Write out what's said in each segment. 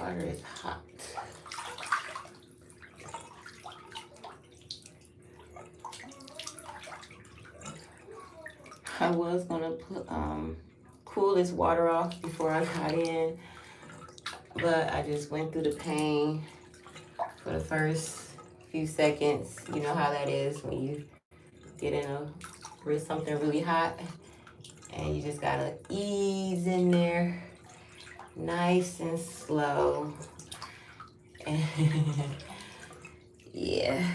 Water is hot. I was gonna put cool this water off before I got in, but I just went through the pain for the first few seconds. You know how that is when you get in with something really hot, and you just gotta ease in there, nice and slow. Yeah.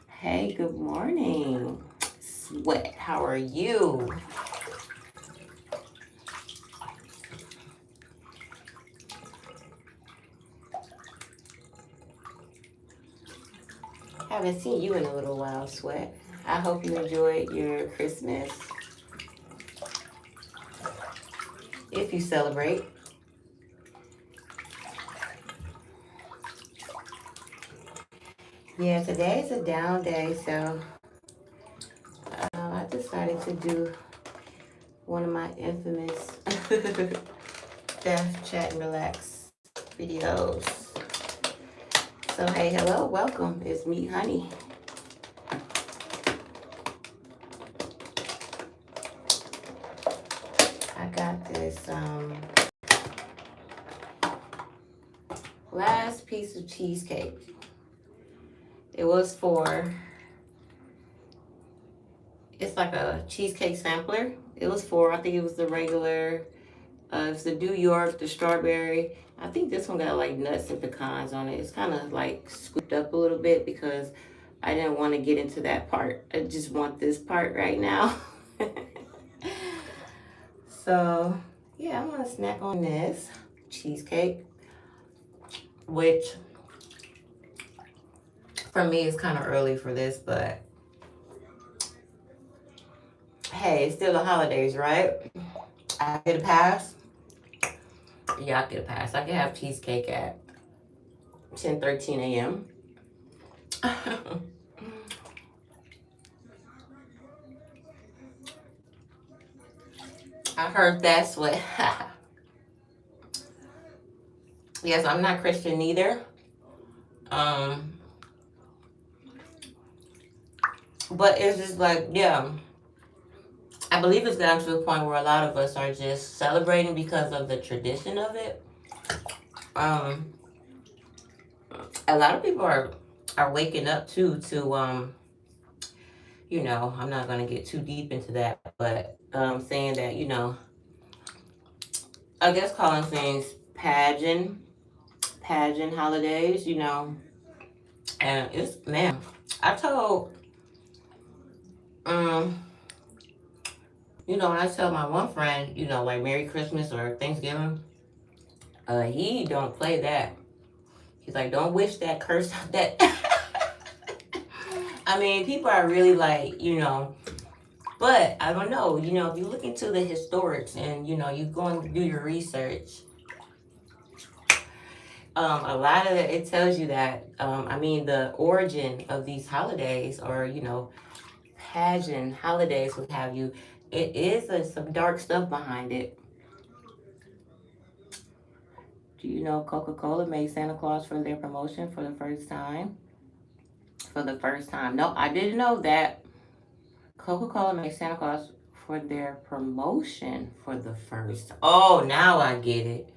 Hey, good morning. Sweat, how are you? Haven't seen you in a little while, Sweat. I hope you enjoyed your Christmas. If you celebrate. Yeah, today is a down day, so I decided to do one of my infamous Death Chat and Relax videos. So hey, hello, welcome. It's me, Honey. I got this last piece of cheesecake. It was it's like a cheesecake sampler. It was I think it was the regular, it's the New York, the strawberry. I think this one got like nuts and pecans on it. It's kind of like scooped up a little bit because I didn't want to get into that part. I just want this part right now. So yeah, I'm gonna snack on this cheesecake, which for me is kind of early for this, but hey, it's still the holidays, right? I get a pass. Yeah, I get a pass. I can have cheesecake at 10:13 a.m. I heard that's what. Yes, I'm not Christian either. But it's just like, yeah, I believe it's gotten to a point where a lot of us are just celebrating because of the tradition of it. A lot of people are waking up too to you know, I'm not gonna get too deep into that, but saying that, you know, I guess calling things pageant holidays, you know, and it's, man, I told you know, when I tell my one friend, you know, like Merry Christmas or Thanksgiving, he don't play that. He's like, don't wish that curse that. I mean, people are really like, you know, but I don't know, you know, if you look into the historics and, you know, you go and do your research, a lot of it tells you that, I mean, the origin of these holidays or, you know, pageant holidays, what have you, it is some dark stuff behind it. Do you know Coca-Cola made Santa Claus for their promotion for the first time? For the first time. No, I didn't know that. Coca-Cola made Santa Claus for their promotion for the first. Oh, now I get it.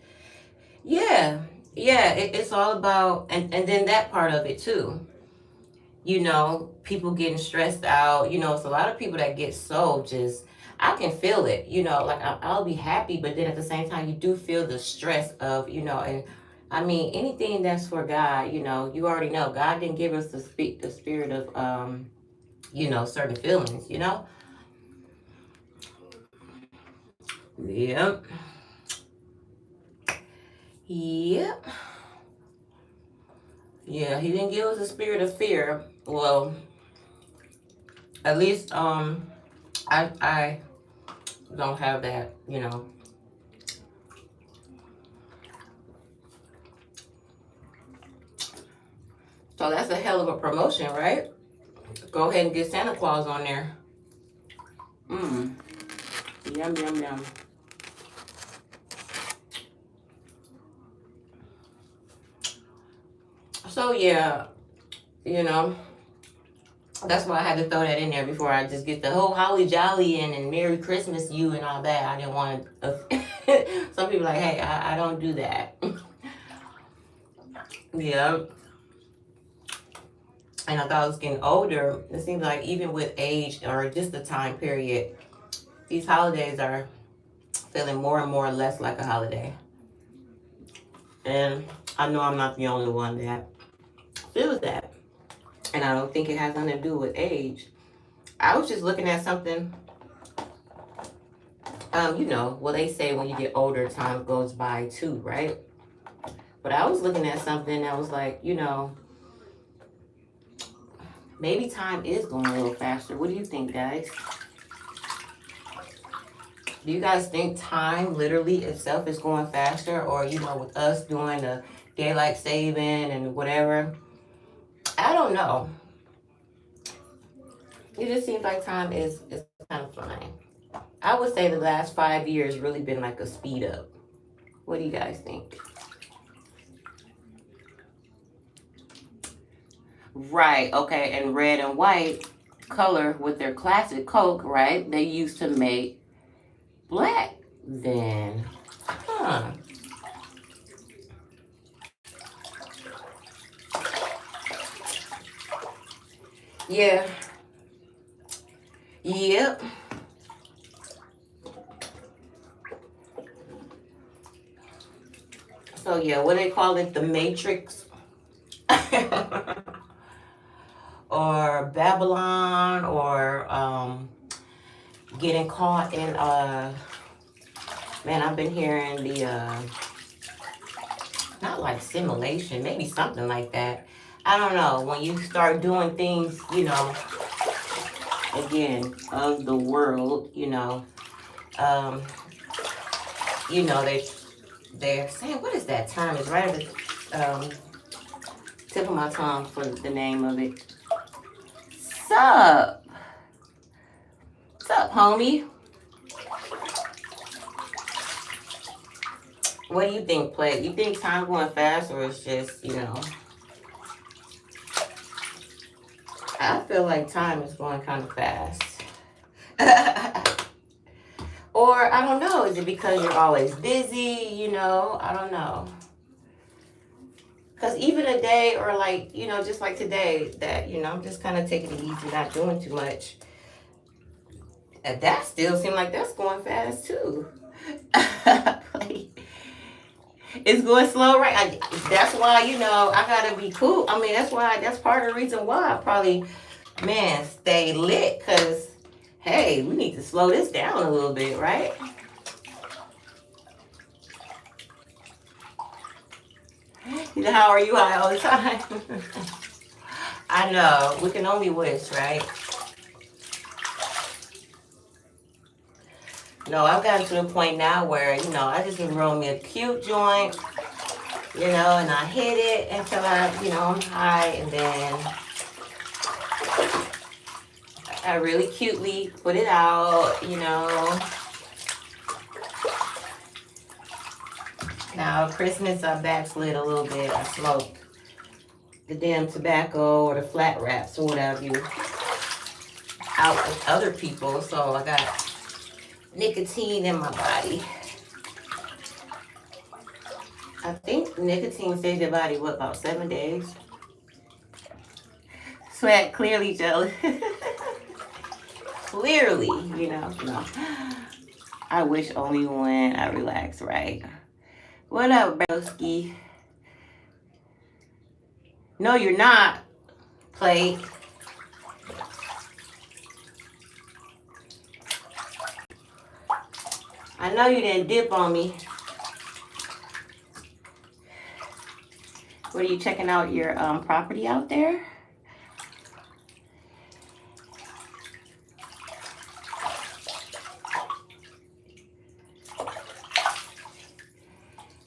Yeah. Yeah, it's all about, and then that part of it too. You know, people getting stressed out. You know, it's a lot of people that get so just, I can feel it, you know, like I'll be happy, but then at the same time, you do feel the stress of, you know, and I mean, anything that's for God, you know, you already know God didn't give us the spirit of, you know, certain feelings, you know? Yep. Yep. Yeah, he didn't give us a spirit of fear. Well, at least I don't have that, you know. So that's a hell of a promotion, right? Go ahead and get Santa Claus on there. Mmm. Yum, yum, yum. So yeah, you know, that's why I had to throw that in there before I just get the whole holly jolly and Merry Christmas you and all that. I didn't want to. Some people like, hey, I don't do that. Yeah. And I thought I was getting older. It seems like even with age or just the time period, these holidays are feeling more and more less like a holiday. And I know I'm not the only one that feels that. And I don't think it has nothing to do with age. I was just looking at something. Well, they say when you get older, time goes by too, right? But I was looking at something that was like, maybe time is going a little faster. What do you think, guys? Do you guys think time literally itself is going faster? Or, with us doing the daylight saving and whatever? I don't know. It just seems like time is kind of flying. I would say the last 5 years really been like a speed up. What do you guys think? Right, okay, and red and white color with their classic Coke, right? They used to make black then. Huh. Yeah. Yep. So yeah, what they call it, the Matrix or Babylon or getting caught in man, I've been hearing the not like simulation, maybe something like that. I don't know. When you start doing things, again, of the world, um, they're saying, what is that term? It's right at the tip of my tongue for the name of it. Sup? Sup, homie? What do you think, Play? You think time going fast or it's just, I feel like time is going kind of fast. Or, I don't know, is it because you're always busy, I don't know. Because even a day or like, just like today, that, I'm just kind of taking it easy, not doing too much. And that still seems like that's going fast too. Like, it's going slow, right? That's why, I gotta be cool. I mean, that's part of the reason why I probably, man, stay lit. Because, hey, we need to slow this down a little bit, right? How are you high all the time? I know. We can only wish, right? No, I've gotten to the point now where, I just roll me a cute joint, and I hit it until I'm high, and then I really cutely put it out. Now, Christmas, I backslid a little bit. I smoked the damn tobacco or the flat wraps or whatever you out with other people, so I got nicotine in my body. I think nicotine stays your body, what, about 7 days? Sweat, clearly jealous. Clearly, no. I wish only when I relax, right? What up, broski? No, you're not. Play. I know you didn't dip on me. What are you checking out your property out there?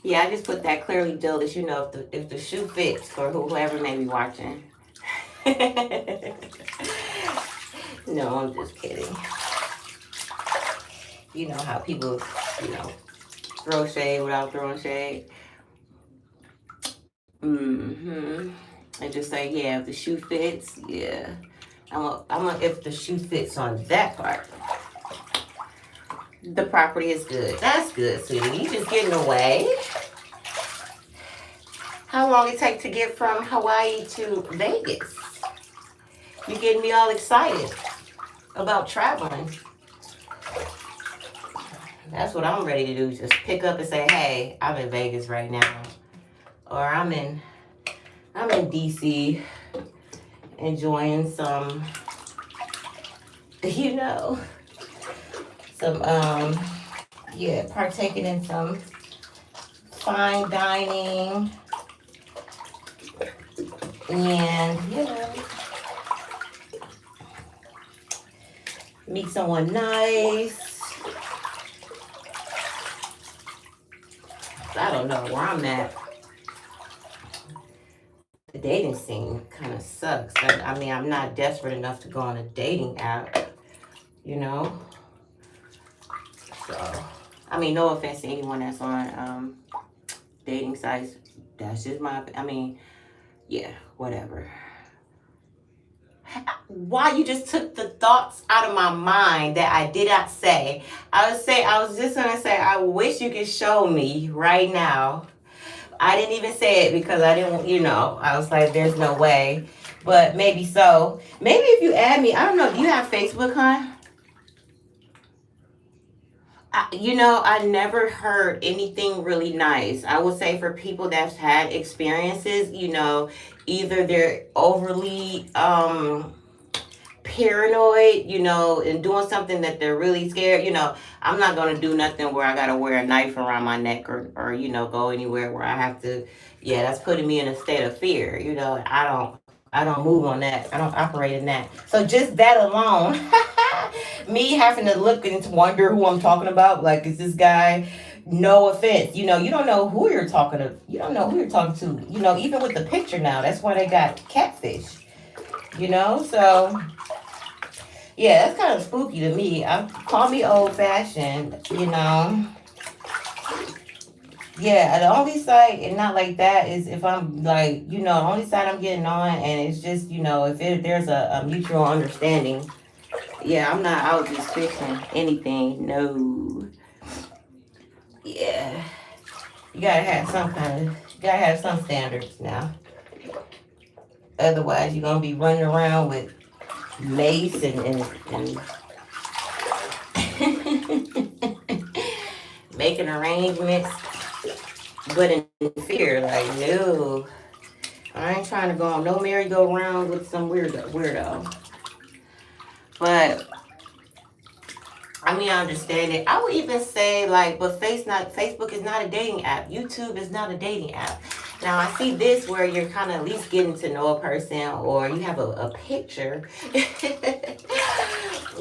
Yeah, I just put that clearly jealous, if the shoe fits for whoever may be watching. No, I'm just kidding. You know how people, throw shade without throwing shade. Mm-hmm. and just say, yeah, if the shoe fits, yeah. If the shoe fits on that part, the property is good. That's good, sweetie. You just getting away. How long it take to get from Hawaii to Vegas? You getting me all excited about traveling. That's what I'm ready to do. Just pick up and say, hey, I'm in Vegas right now. Or I'm in DC enjoying some, you know, some yeah, partaking in some fine dining and, you know, meet someone nice. I don't know where I'm at. The dating scene kind of sucks. I mean, I'm not desperate enough to go on a dating app, you know? So, I mean, no offense to anyone that's on dating sites. That's just I mean, yeah, whatever. Why you just took the thoughts out of my mind that I did not say. I was just gonna say, I wish you could show me right now. I didn't even say it because I didn't, you know, I was like, there's no way. But maybe so. Maybe if you add me, I don't know, do you have Facebook, huh? You know, I never heard anything really nice. I would say for people that's had experiences, you know, either they're overly paranoid, you know, and doing something that they're really scared, you know, I'm not going to do nothing where I got to wear a knife around my neck or, you know, go anywhere where I have to, yeah, that's putting me in a state of fear. You know, I don't move on that. I don't operate in that. So just that alone, me having to look and wonder who I'm talking about, like, is this guy, no offense, you know, you don't know who you're talking to. You don't know who you're talking to, you know, even with the picture now, that's why they got catfish, you know, so yeah, that's kind of spooky to me. Call me old fashioned, you know. Yeah, the only site and not like that is if I'm like, you know, the only site I'm getting on and it's just, you know, if there's a mutual understanding. Yeah, I'm not out just fixing anything. No. Yeah. You gotta have you gotta have some standards now. Otherwise, you're gonna be running around with mace and making arrangements, but in fear, like, no, I ain't trying to go on no merry-go-round with some weirdo. But I mean, I understand it. I would even say, like, but Facebook is not a dating app. YouTube is not a dating app. Now, I see this where you're kind of at least getting to know a person or you have a picture.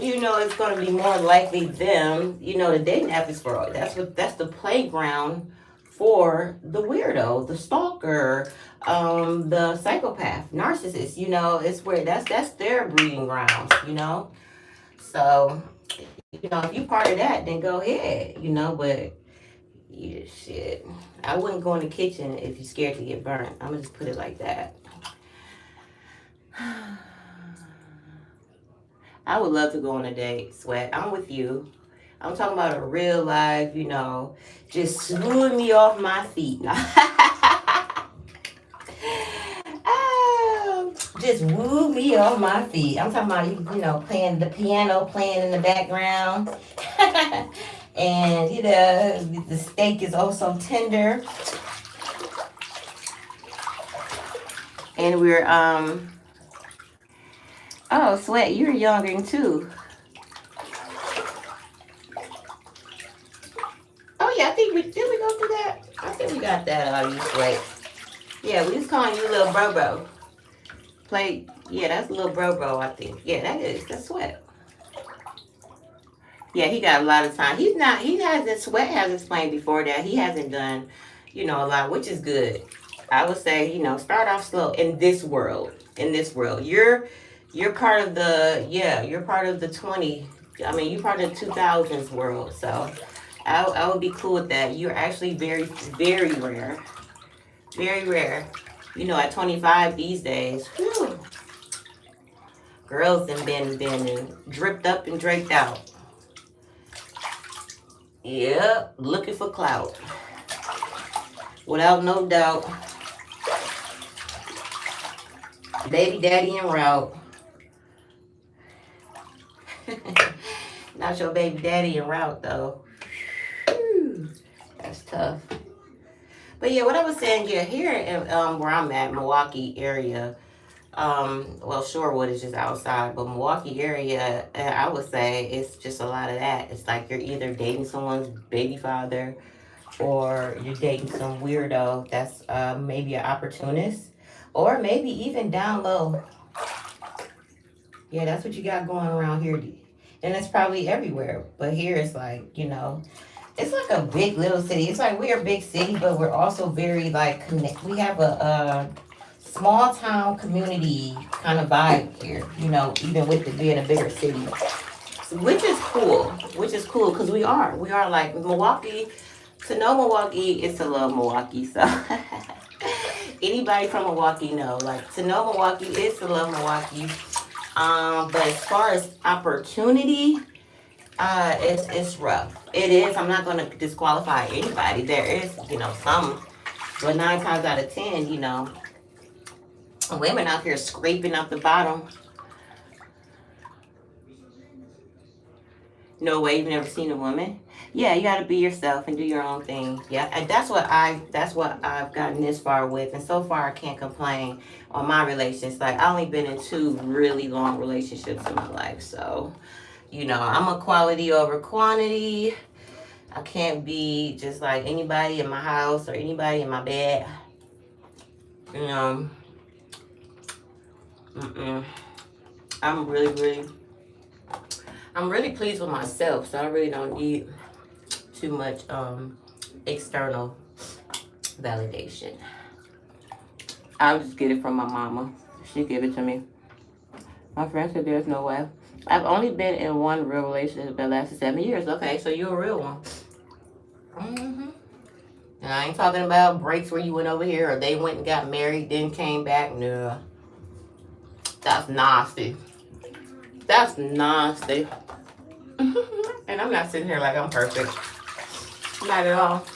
You know, it's going to be more likely them. You know, the dating app is for, that's the playground for the weirdo, the stalker, the psychopath, narcissist. You know, it's where that's their breeding grounds, you know? So, you know, if you part of that, then go ahead, you know, but yeah, shit. I wouldn't go in the kitchen if you're scared to get burnt. I'm gonna just put it like that. I would love to go on a date, Sweat. I'm with you. I'm talking about a real life, you know, just smoothing me off my feet. Just woo me off my feet. I'm talking about you know, playing the piano, playing in the background. And you know, the steak is also tender. And we're oh, Sweat, you're younger too. Oh yeah, I think we go through that. I think we got that out of you, Sweat. Yeah, we was calling you little bro. Yeah, that's little bro, I think. Yeah, that's Sweat. Yeah, he got a lot of time. He hasn't, Sweat has explained before that he hasn't done, you know, a lot, which is good. I would say, you know, start off slow in this world. You're part of you're part of the 20, I mean, you're part of the 2000s world. So I would be cool with that. You're actually very, very rare. Very rare. You know, at 25 these days, whew, girls have been dripped up and draped out. Yep, looking for clout. Without no doubt, baby daddy en route. Not your baby daddy en route, though. Whew, that's tough. But yeah, what I was saying, yeah, here in where I'm at, Milwaukee area, well, Shorewood is just outside, but Milwaukee area, I would say it's just a lot of that. It's like you're either dating someone's baby father or you're dating some weirdo that's maybe an opportunist or maybe even down low. Yeah, that's what you got going around here. And it's probably everywhere. But here it's like, you know, it's like a big little city. It's like we're a big city, but we're also very like we have a small town community kind of vibe here, you know, even with it being a bigger city. Which is cool. Which is cool because we are like Milwaukee. To know Milwaukee is to love Milwaukee. So anybody from Milwaukee know. Like to know Milwaukee is to love Milwaukee. But as far as opportunity, it's rough. It is. I'm not gonna disqualify anybody. There is, you know, some, but 9 times out of 10, you know, women out here scraping out the bottom. No way, you've never seen a woman. Yeah, you gotta be yourself and do your own thing. Yeah, and that's what I've gotten this far with, and so far I can't complain on my relations. Like I only been in 2 really long relationships in my life, so you know I'm a quality over quantity. I can't be just like anybody in my house or anybody in my bed. You know, I'm really pleased with myself, so I really don't need too much external validation. I'll just get it from my mama. She gave it to me. My friend said there's no way. I've only been in 1 real relationship that lasted 7 years. Okay, so you're a real one. And I ain't talking about breaks where you went over here or they went and got married, then came back. No. That's nasty. That's nasty. And I'm not sitting here like I'm perfect. Not at all.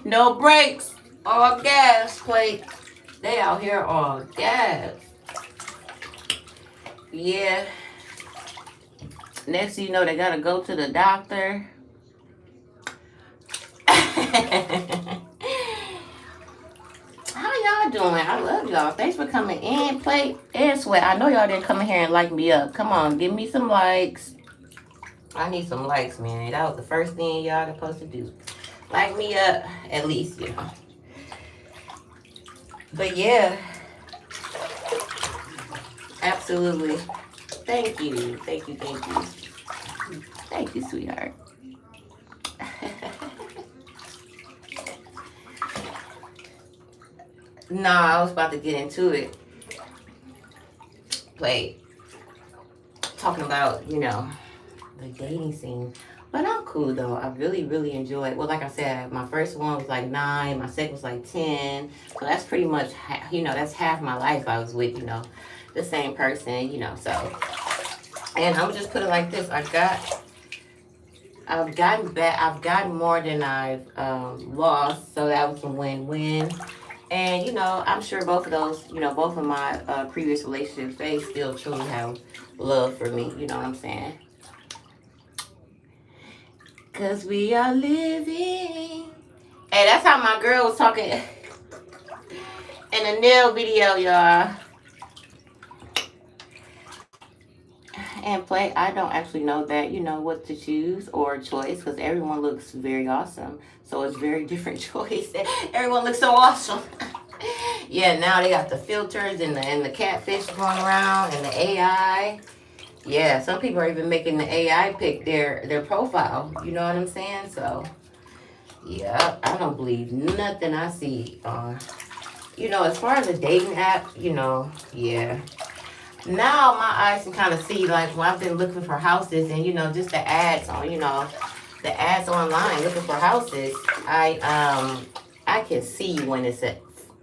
No brakes. All gas, plate. They out here on gas. Yeah. Next thing you know, they gotta go to the doctor. How y'all doing? I love y'all. Thanks for coming in, Plate and Sweat. I know y'all didn't come in here and like me up. Come on, give me some likes. I need some likes, man. That was the first thing y'all supposed to do. Like me up, at least, you know. But yeah. Absolutely. Thank you. Thank you, thank you. Thank you, sweetheart. Nah, I was about to get into it. Like, talking about, you know, the dating scene. But I'm cool, though. I really, really enjoy it. Well, like I said, my first one was like 9. My second was like 10. So that's pretty much, you know, that's half my life I was with, you know, the same person, you know, so. And I'm just put it like this. I've gotten more than I've lost. So that was a win-win. And, you know, I'm sure both of those, you know, both of my previous relationships, they still truly have love for me. You know what I'm saying? Because we are living. Hey, that's how my girl was talking in the nail video, y'all. And Play, I don't actually know that, you know, what to choose or choice because everyone looks very awesome. So it's very different choice. Everyone looks so awesome. Yeah, now they got the filters and the catfish going around and the AI. Yeah, some people are even making the AI pick their profile. You know what I'm saying? So, yeah, I don't believe nothing I see. You know, as far as a dating app, you know, yeah. Now my eyes can kind of see, like, when I've been looking for houses and, you know, just the ads on, you know, the ads online looking for houses, I can see when it's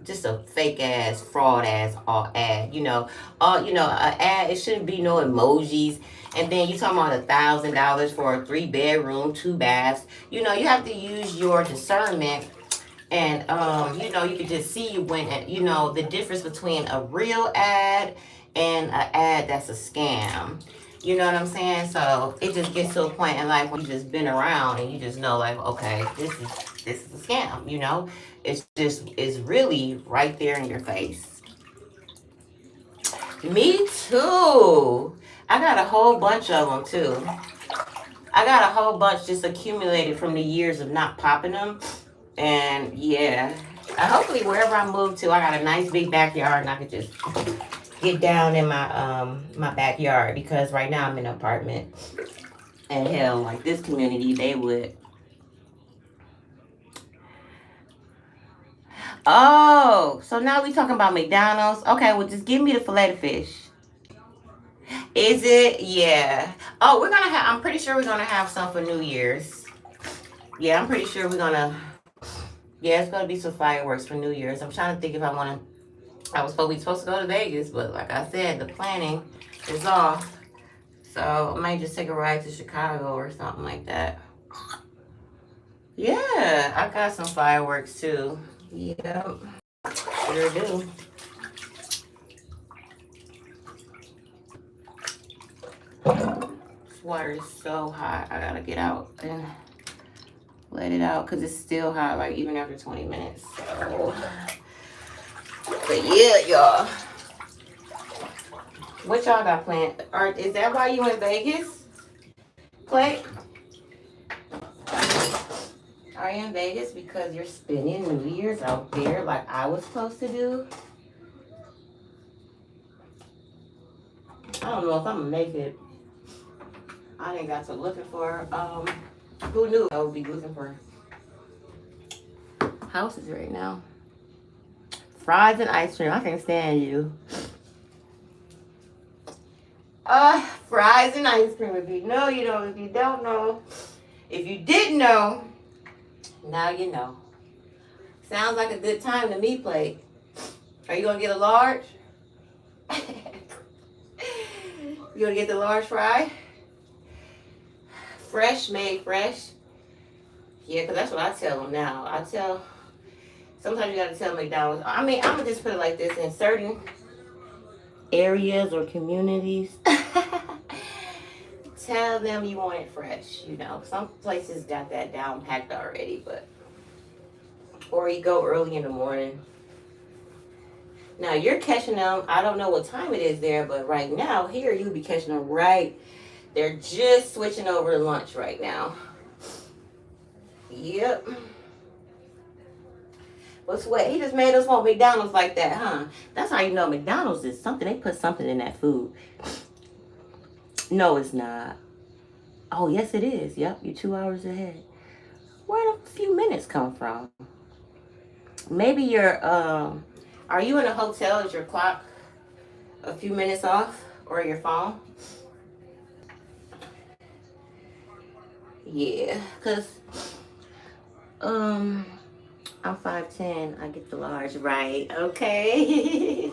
just a fake ass, fraud ass ad. A ad. It shouldn't be no emojis. And then you talking about $1,000 for a 3-bedroom, 2 baths. You have to use your discernment. And you can just see when the difference between a real ad and an ad that's a scam. You know what I'm saying? So it just gets to a point in life when you just been around and you just know, like, okay, this is a scam. It's really right there in your face. Me too. I got a whole bunch of them too. I got a whole bunch just accumulated from the years of not popping them. And yeah, hopefully wherever I move to, I got a nice big backyard and I could just get down in my backyard, because right now I'm in an apartment. And hell, like this community, they would. Oh, so now we talking about McDonald's. Okay, well just give me the filet of fish. Is it? Yeah. Oh, I'm pretty sure we're gonna have some for New Year's. Yeah, I'm pretty sure we're gonna. Yeah, it's gonna be some fireworks for New Year's. I'm trying to think if I want to. We supposed to go to Vegas, but like I said, the planning is off. So I might just take a ride to Chicago or something like that. Yeah, I got some fireworks too. Yep, sure do. This water is so hot. I gotta get out and let it out because it's still hot, like even after 20 minutes. So, but yeah, y'all. What y'all got planned? Is that why you in Vegas? Clay? Are you in Vegas because you're spending New Year's out there like I was supposed to do? I don't know if I'm gonna make it. I ain't got to looking for who knew I would be looking for houses right now. Fries and ice cream. I can't stand you. Fries and ice cream. If you know, you know. If you don't know, if you didn't know, now you know. Sounds like a good time to me, Plate. Are you gonna get a large? You gonna get the large fry? Fresh, made fresh. Yeah, because that's what I tell them now. Sometimes you gotta tell McDonald's. I mean, I'm gonna just put it like this: in certain areas or communities, tell them you want it fresh. Some places got that down packed already, or you go early in the morning. Now you're catching them. I don't know what time it is there, but right now here you'll be catching them right. They're just switching over to lunch right now. Yep. What's what? He just made us want McDonald's like that, huh? That's how you know McDonald's is something. They put something in that food. No, it's not. Oh, yes, it is. Yep, you're 2 hours ahead. Where did a few minutes come from? Maybe are you in a hotel? Is your clock a few minutes off? Or your phone? Yeah, because, I'm 5'10". I get the large, right? Okay.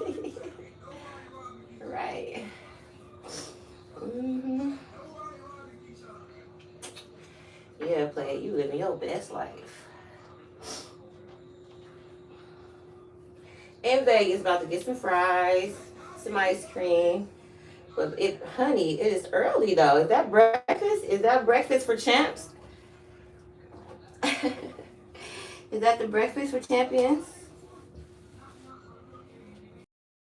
Right. Mm-hmm. Yeah, Play, you living your best life. In Vegas, about to get some fries, some ice cream. But honey, it is early though. Is that breakfast? Is that breakfast for champs? Is that the breakfast for champions?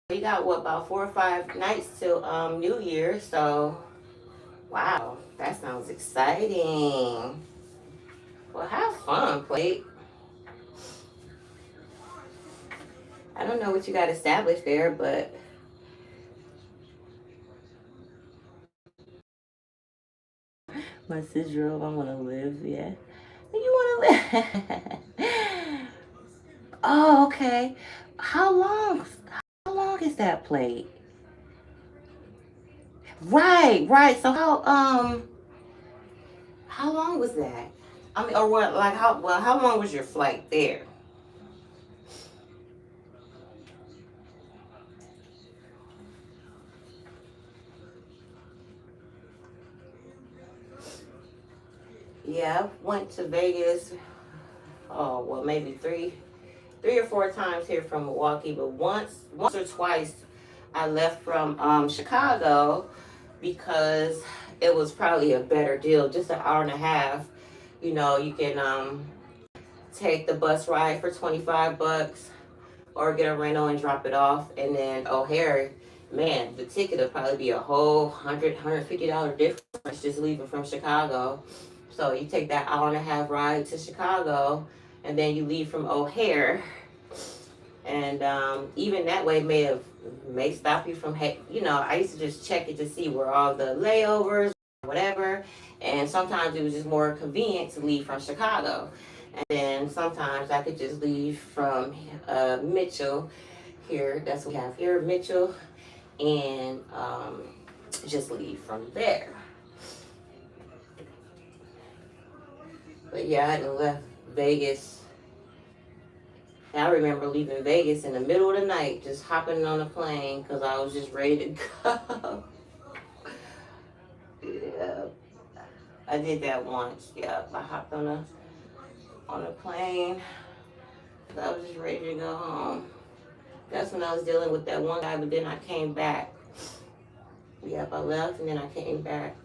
We got about 4 or 5 nights till New Year, so wow, that sounds exciting. Well, have fun, Plate. I don't know what you got established there, but my sis drove. I want to live. Yeah, you want to live? Oh, okay. How long? How long is that Plate? Right. So How long was that? I mean, or what? Like how? Well, how long was your flight there? Yeah, I went to Vegas. Oh well, maybe three or four times here from Milwaukee, but once or twice, I left from Chicago because it was probably a better deal, just an hour and a half. You know, you can take the bus ride for $25 or get a rental and drop it off. And then O'Hare, man, the ticket will probably be a whole $150 difference just leaving from Chicago. So you take that hour and a half ride to Chicago, and then you leave from O'Hare, and even that way may stop you from I used to just check it to see where all the layovers, whatever, and sometimes it was just more convenient to leave from Chicago, and then sometimes I could just leave from Mitchell here. That's what we have here, Mitchell, and just leave from there. But yeah, I done left Vegas. I remember leaving Vegas in the middle of the night, just hopping on a plane because I was just ready to go. Yeah, I did that once. Yeah, I hopped on a plane. I was just ready to go home. That's when I was dealing with that one guy, but then I came back. Yep, I left and then I came back.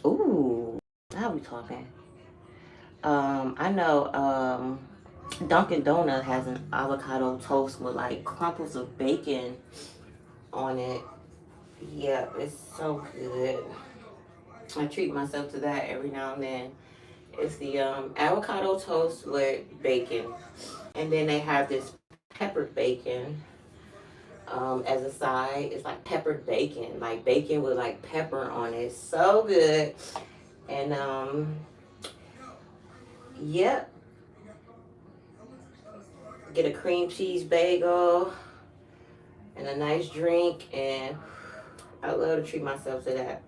Ooh, now we talking. I know Dunkin' Donut has an avocado toast with like crumples of bacon on it. Yeah, it's so good. I treat myself to that every now and then. It's the avocado toast with bacon, and then they have this peppered bacon as a side. It's like peppered bacon, like bacon with like pepper on it. So good. And yep, get a cream cheese bagel and a nice drink, and I love to treat myself to that.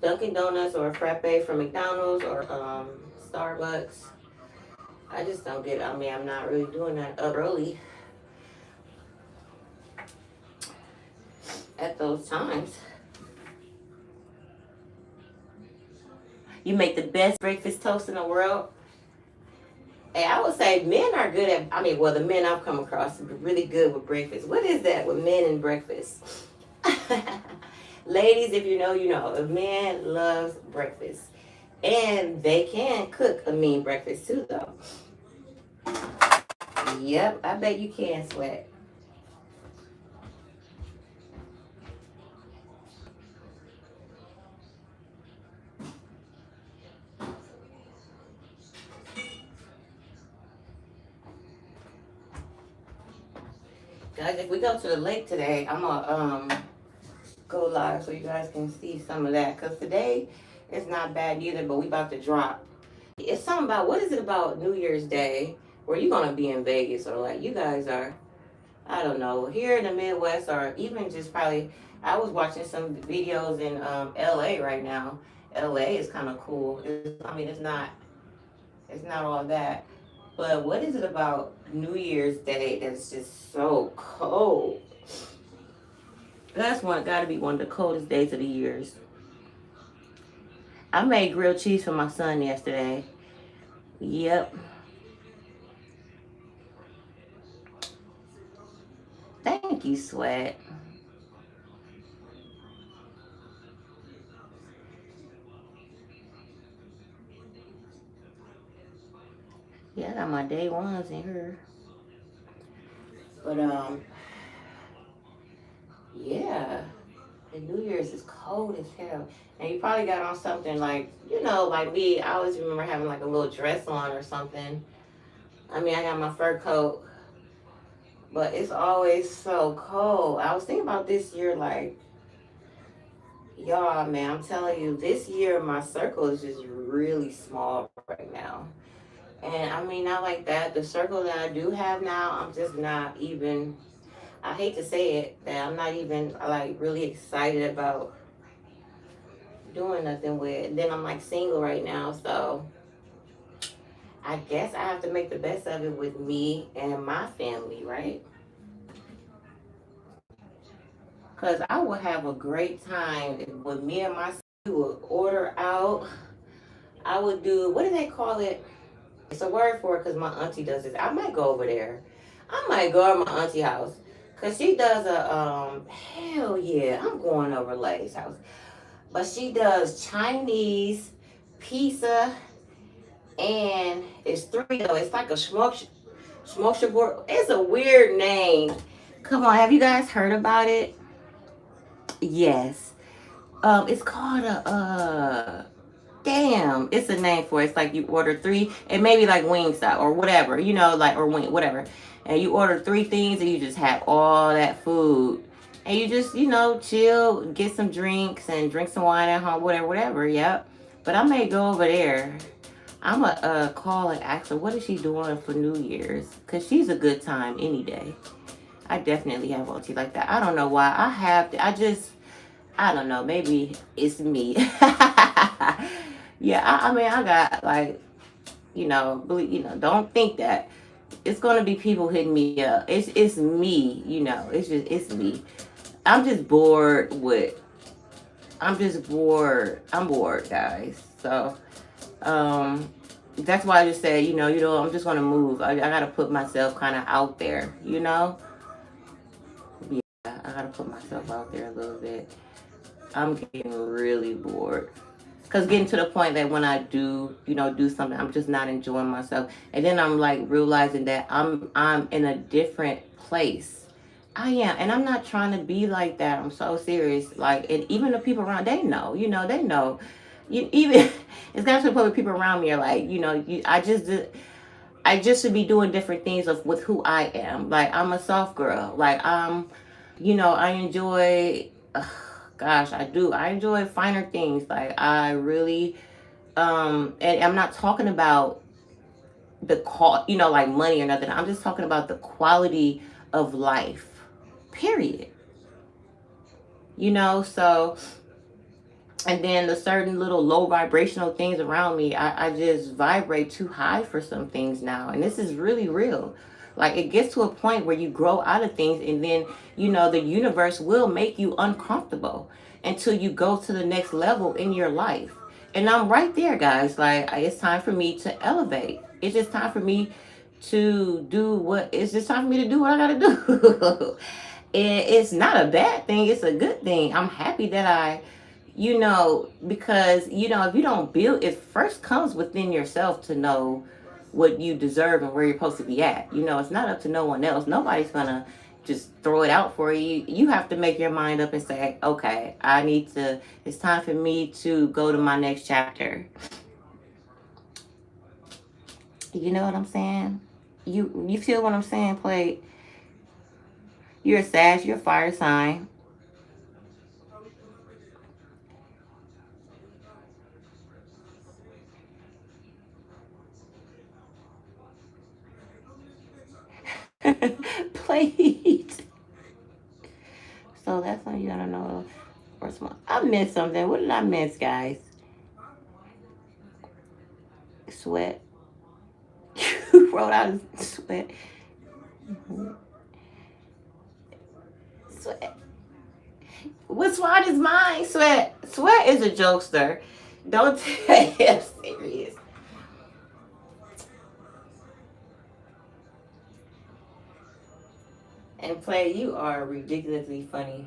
Dunkin' Donuts or a frappe from McDonald's or Starbucks. I just don't get. I mean, I'm not really doing that up early at those times. You make the best breakfast toast in the world. And I would say men are good at. I mean, well, the men I've come across are really good with breakfast. What is that with men and breakfast? Ladies, if you know, you know. A man loves breakfast. And they can cook a mean breakfast too, though. Yep, I bet you can, Sweat. Guys, if we go to the lake today, I'm gonna go live so you guys can see some of that. Cause today it's not bad either, but we about to drop. It's something about what is it about New Year's Day where you gonna be in Vegas or like you guys are, I don't know, here in the Midwest or even just probably I was watching some videos in LA right now. LA is kind of cool. I mean it's not all that. But what is it about New Year's Day that's just so cold? That's got to be one of the coldest days of the years. I made grilled cheese for my son yesterday. Yep. Thank you, Sweat. Yeah, I got my day ones in here. But yeah. The New Year's is cold as hell. And you probably got on something like, like me, I always remember having like a little dress on or something. I mean, I got my fur coat, but it's always so cold. I was thinking about this year, like, y'all, man, I'm telling you, this year my circle is just really small right now. And I mean, not like that. The circle that I do have now, I'm just not even, I hate to say it, that I'm not even like really excited about. doing nothing with. Then I'm like single right now, so I guess I have to make the best of it with me and my family, right? Because I would have a great time with me and my we would order out. I would do, what do they call it? It's a word for it because my auntie does this. I might go over there. I might go to my auntie house because she does hell yeah, I'm going over Lay's house. But she does Chinese, pizza, and it's three though. It's like a smokeshoot. It's a weird name. Come on, have you guys heard about it? Yes. It's called damn, it's a name for it. It's like you order three, and maybe like Wingstop or whatever, like or wing whatever, and you order three things, and you just have all that food, and you just chill, get some drinks, and drink some wine at home, whatever, whatever. Yep. But I may go over there. I'm a call and ask her what is she doing for New Year's, cause she's a good time any day. I definitely have OT like that. I don't know why I have. I don't know. Maybe it's me. Yeah, I mean, I got like, believe, don't think that it's gonna be people hitting me up. It's me. It's me. I'm just bored with. I'm just bored. I'm bored, guys. So, um, that's why I just said, I'm just gonna move. I gotta put myself kind of out there. Yeah, I gotta put myself out there a little bit. I'm getting really bored. Cause getting to the point that when I do, do something, I'm just not enjoying myself, and then I'm like realizing that I'm in a different place. I am, and I'm not trying to be like that. I'm so serious. Like, and even the people around, they know, they know. Even it's got to the point where people around me are like, I just should be doing different things with who I am. Like I'm a soft girl. Like I enjoy. Gosh, I do. I enjoy finer things. Like I really, and I'm not talking about the cost, like money or nothing. I'm just talking about the quality of life. Period. So and then the certain little low vibrational things around me, I just vibrate too high for some things now, and this is really real. Like it gets to a point where you grow out of things, and then the universe will make you uncomfortable until you go to the next level in your life. And I'm right there, guys. Like it's time for me to elevate. It's just time for me to do what it's just time for me to do what I gotta do. And it's not a bad thing, it's a good thing. I'm happy that because if you don't build, it first comes within yourself to know what you deserve and where you're supposed to be at. It's not up to no one else. Nobody's gonna just throw it out for you. You have to make your mind up and say, okay, it's time for me to go to my next chapter. You know what I'm saying? You feel what I'm saying, Play? You're a Sag, you're a fire sign. Please. So that's how you gotta know. I missed something. What did I miss, guys? Sweat. You wrote out sweat. Sweat. Which one is mine? Sweat. Sweat is a jokester. Don't take him serious. And Play, you are ridiculously funny.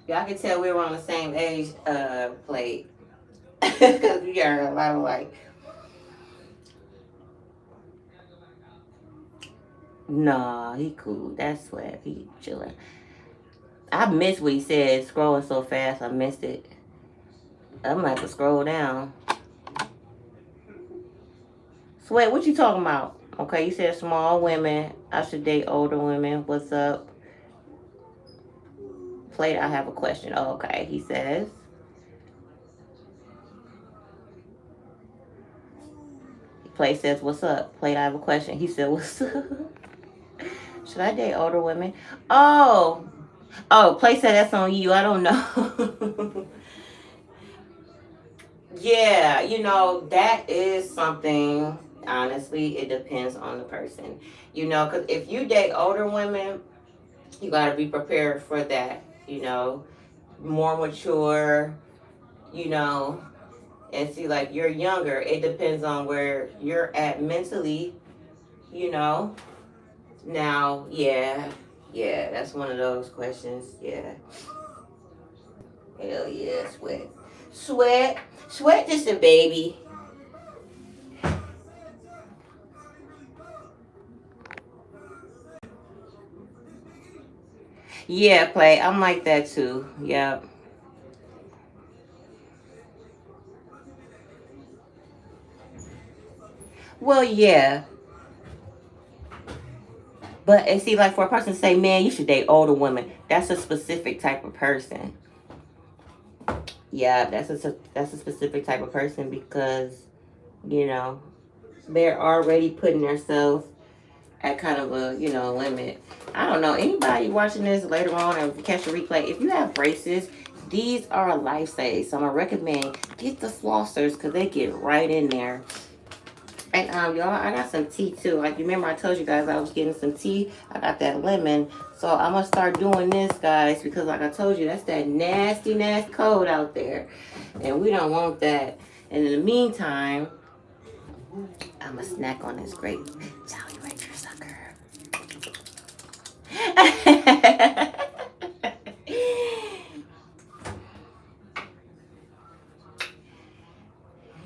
Y'all can tell we were on the same age, Play. Because we are a lot of like, nah, he cool. That's Sweat. He chilling. I missed what he said. Scrolling so fast, I missed it. I'm gonna have to scroll down. Sweat, what you talking about? Okay, you said small women. I should date older women. What's up? Plate, I have a question. Oh, okay, he says. Plate says, what's up? Plate, I have a question. He said, what's up? Should I date older women? Oh, Play said that's on you. I don't know. Yeah, that is something. Honestly, it depends on the person. Because if you date older women, you got to be prepared for that. More mature, you know, and see, like, you're younger. It depends on where you're at mentally, you know. Now, yeah, that's one of those questions. Yeah. Hell yeah, sweat. Sweat just a baby. Yeah, Play. I'm like that too. Yep. Well, yeah. But and see, like for a person to say, man, you should date older women, that's a specific type of person. Yeah, that's a specific type of person because, you know, they're already putting themselves at kind of a, limit. I don't know. Anybody watching this later on and catch a replay, if you have braces, these are a lifesaver. So I'm gonna recommend get the flossers because they get right in there. And y'all, I got some tea too. Like, you remember I told you guys I was getting some tea. I got that lemon. So I'm gonna start doing this, guys, because like I told you, that's that nasty, nasty cold out there. And we don't want that. And in the meantime, I'm gonna snack on this grape. Jolly Rancher sucker.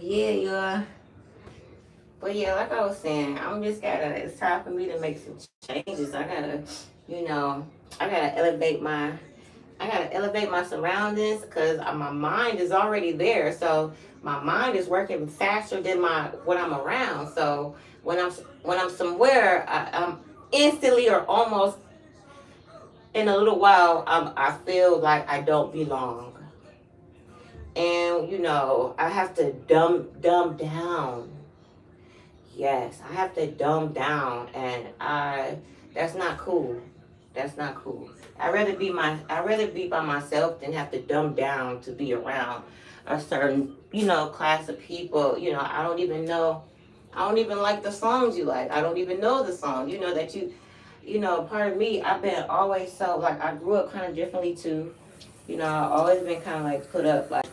Yeah, y'all. But yeah, like I was saying, it's time for me to make some changes. You know, I gotta elevate my, I gotta elevate my surroundings because my mind is already there. So my mind is working faster than what I'm around. So when I'm somewhere, I'm instantly or almost in a little while, I feel like I don't belong. And I have to dumb down. Yes, I have to dumb down, and that's not cool. That's not cool. I'd rather be by myself than have to dumb down to be around a certain, class of people. I don't even like the songs you like. I don't even know the song. Part of me, I've been always so, like, I grew up kind of differently too. I've always been kind of like put up, like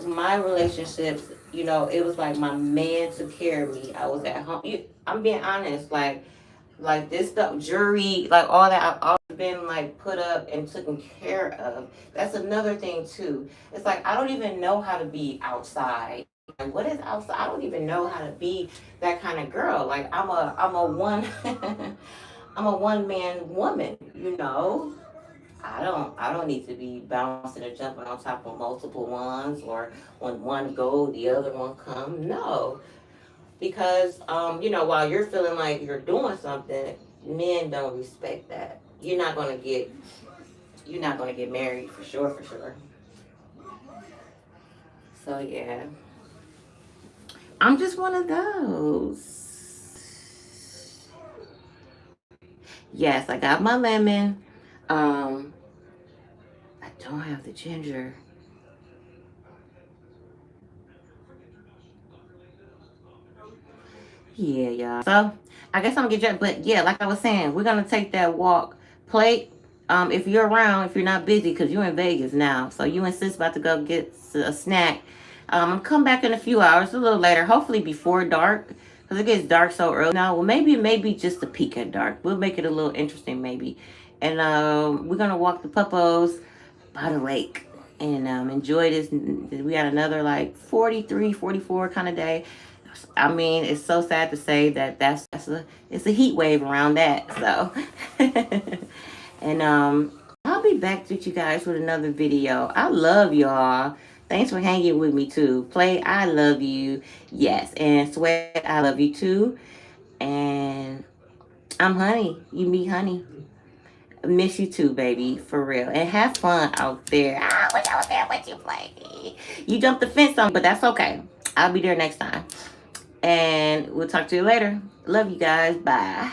my relationships, it was like my man took care of me. I was at home. I'm being honest, like this stuff, jury, like all that. I've always been like put up and taken care of. That's another thing too. It's like I don't even know how to be outside. Like, what is outside? I don't even know how to be that kind of girl. Like I'm a one, I'm a one man woman. I don't need to be bouncing or jumping on top of multiple ones, or when one go, the other one come. No, because while you're feeling like you're doing something, men don't respect that. You're not gonna get married for sure, for sure. So yeah, I'm just one of those. Yes, I got my lemon. Um, I don't have the ginger. Yeah, y'all. So I guess I'm gonna get you. But yeah, like I was saying, we're gonna take that walk. Plate. If you're around, if you're not busy, because you're in Vegas now, so you and sis about to go get a snack. Come back in a few hours, a little later, hopefully before dark, because it gets dark so early now. Well, maybe just a peek at dark. We'll make it a little interesting, maybe. And we're gonna walk the puppos by the lake and enjoy this. We had another like 43, 44 kind of day. I mean, it's so sad to say that it's a heat wave around that. So, and I'll be back with you guys with another video. I love y'all. Thanks for hanging with me too. Play, I love you. Yes, and Sweat, I love you too. And I'm Honey. You meet Honey. Miss you too, baby, for real. And have fun out there. I wish I was there with you, Play. You jumped the fence on me, but that's okay. I'll be there next time. And we'll talk to you later. Love you guys. Bye.